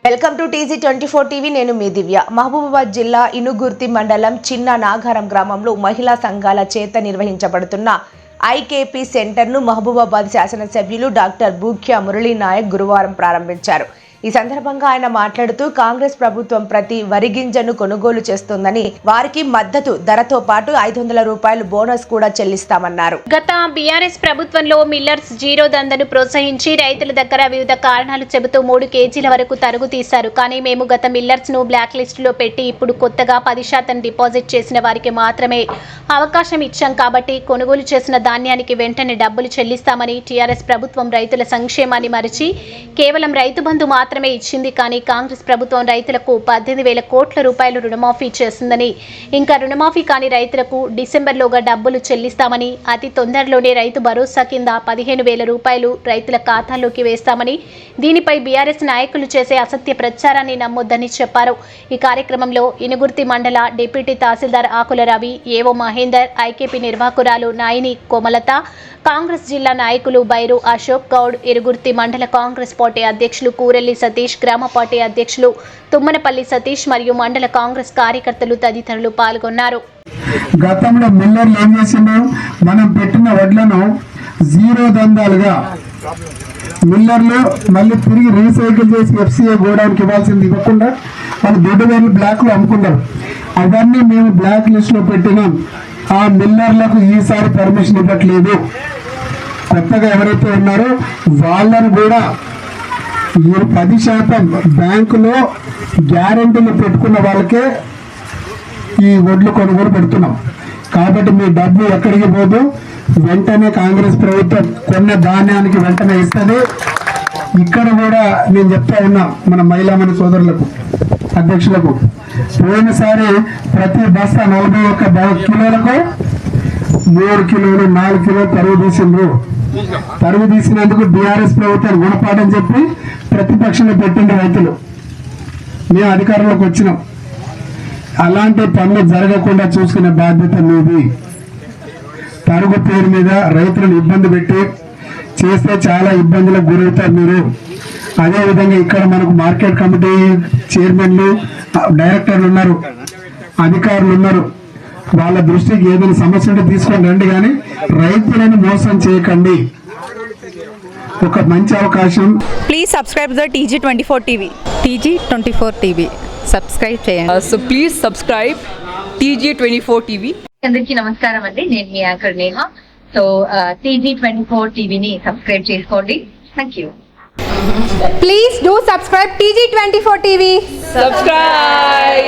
Welcome to TG24 TV. నేను మీ దివ్య. మహబూబాబాద్ జిల్లా ఇనుగుర్తి మండలం చిన్న నాగారం గ్రామంలో మహిళా సంఘాల చేత నిర్వహించబడుతున్న ఐకేపీ సెంటర్ను మహబూబాబాద్ శాసనసభ్యులు డాక్టర్ బూఖ్యా మురళీ నాయక్ గురువారం ప్రారంభించారు. ఈ సందర్భంగా ఆయన మాట్లాడుతూ కాంగ్రెస్ ప్రభుత్వం ప్రతి వరి గింజను కొనుగోలు చేస్తుందని, వారికి మద్దతు ధరతో పాటు 500 రూపాయలు బోనస్ కూడా చెల్లిస్తామన్నారు. గత బీఆర్ఎస్ ప్రభుత్వంలో మిల్లర్స్ జీరో దందను ప్రోత్సహించి రైతుల దగ్గర వివిధ కారణాలు చెబుతూ 3 కేజీల వరకు తరుగు తీశారు. కానీ మేము గత మిల్లర్స్ ను బ్లాక్ లిస్ట్ లో పెట్టి ఇప్పుడు కొత్తగా 10% డిపాజిట్ చేసిన వారికి మాత్రమే అవకాశం ఇచ్చాం. కాబట్టి కొనుగోలు చేసిన ధాన్యానికి వెంటనే డబ్బులు చెల్లిస్తామని టీఆర్ఎస్ ప్రభుత్వం రైతుల సంక్షేమాన్ని మరిచి కేవలం రైతు బంధు మాత్రమే ఇచ్చింది. కానీ కాంగ్రెస్ ప్రభుత్వం రైతులకు 18,000 కోట్ల రూపాయలు రుణమాఫీ చేసిందని, ఇంకా రుణమాఫీ కాని రైతులకు డిసెంబర్లోగా డబ్బులు చెల్లిస్తామని, అతి తొందరలోనే రైతు భరోసా కింద 15,000 రూపాయలు రైతుల ఖాతాల్లోకి వేస్తామని, దీనిపై బీఆర్ఎస్ నాయకులు చేసే అసత్య ప్రచారాన్ని నమ్మొద్దని చెప్పారు. ఈ కార్యక్రమంలో ఇనుగుర్తి మండల డిప్యూటీ తహసీల్దార్ ఆకుల రవి, ఏవో మహేందర్, ఐకేపీ నిర్వాహకురాలు నాయిని కోమలత, కాంగ్రెస్ జిల్లా నాయకులు బైరు అశోక్ గౌడ్, ఇరుగుర్తి మండల కాంగ్రెస్ పార్టీ అధ్యక్షులు కూరెల్లి సతీష్, గ్రామ పార్టీ అధ్యక్షులు తుమ్మనపల్లి సతీష్ మరియు మండల కాంగ్రెస్ కార్యకర్తలు తదితరులు పాల్గొన్నారు. గతంలో మిల్లర్లు ఏం చేసిండ్రు, మనం పెట్టిన వడ్లను జీరో దందాలుగా మిల్లర్లు మళ్ళీ తిరిగి రీసైకిల్ చేసి FCA గోడానికి ఇవ్వాల్సింది ఇవ్వకుండా వాళ్ళు దొడ్డువేలు బ్లాక్లో అమ్ముకున్నారు. అవన్నీ మేము బ్లాక్ లిస్ట్లో పెట్టినాం. ఆ మిల్లర్లకు ఈసారి పర్మిషన్ ఇవ్వట్లేదు. కొత్తగా ఎవరైతే ఉన్నారో వాళ్ళను కూడా 10% బ్యాంకులో గ్యారెంటీలు పెట్టుకున్న వాళ్ళకే ఈ వడ్లు కొనుగోలు పెడుతున్నాం. కాబట్టి మీ డబ్బు ఎక్కడికి పోదు, వెంటనే కాంగ్రెస్ ప్రభుత్వం కొన్న ధాన్యానికి వెంటనే ఇస్తుంది. ఇక్కడ కూడా నేను చెప్తా ఉన్నా మన మహిళామణి సోదరులకు, అధ్యక్షులకు, పోయినసారి ప్రతి బస్తా 41 కిలోలకు 3 కిలోలు 4 కిలోలు తరుగు తీసిండ్రు. తరుగు తీసినందుకు బీఆర్ఎస్ ప్రభుత్వం గుణపాఠం చెప్పి ప్రతిపక్షంలో పెట్టిండ్రు రైతులు. మేము అధికారంలోకి వచ్చినాం. అలాంటి పనులు జరగకుండా చూసుకునే బాధ్యత మీది. తరుగు పేరు మీద రైతులను ఇబ్బంది పెట్టి చేస్తే చాలా ఇబ్బందులకు గురవుతారు మీరు. అదేవిధంగా ఇక్కడ మనకు మార్కెట్ కమిటీ చైర్మన్లు, డైరెక్టర్లు ఉన్నారు, అధికారులు ఉన్నారు. వాళ్ళ దృష్టికి ఏదైనా సమస్య ఉంటే తీసుకొని రండి, కానీ రైతులను మోసం చేయకండి. ఒక మంచి అవకాశం. Please subscribe the TG24 TV. TG24 TV subscribe చేయండి. So please subscribe TG24 TV. అందరికీ నమస్కారం అండి, నేను మీ యాంకర్ నేహ. సో TG24 టీవీని సబ్స్క్రైబ్ చేసుకోండి. Thank you. Please do subscribe TG24 TV. Subscribe.